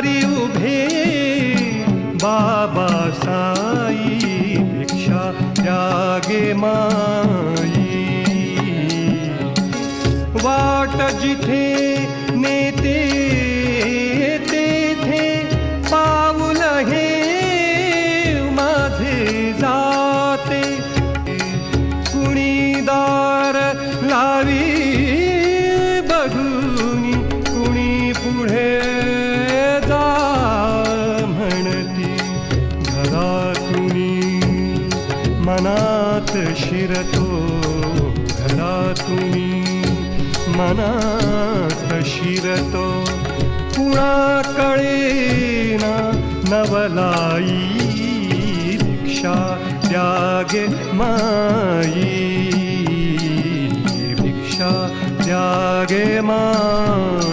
दारी उभे बाबा साई, भिक्षा त्यागे माई. वाट जिथे नेते तेथे पाऊल हे माझे जाते. कुणी दार लावी बघूनी, कुणी पुढे जा म्हणती. घरातुनी मनात शिरतो, घरातुनी मनात शिरतो. कुणा कळेना नवलाई, भिक्षा त्यागे माई, भिक्षा त्यागे माई.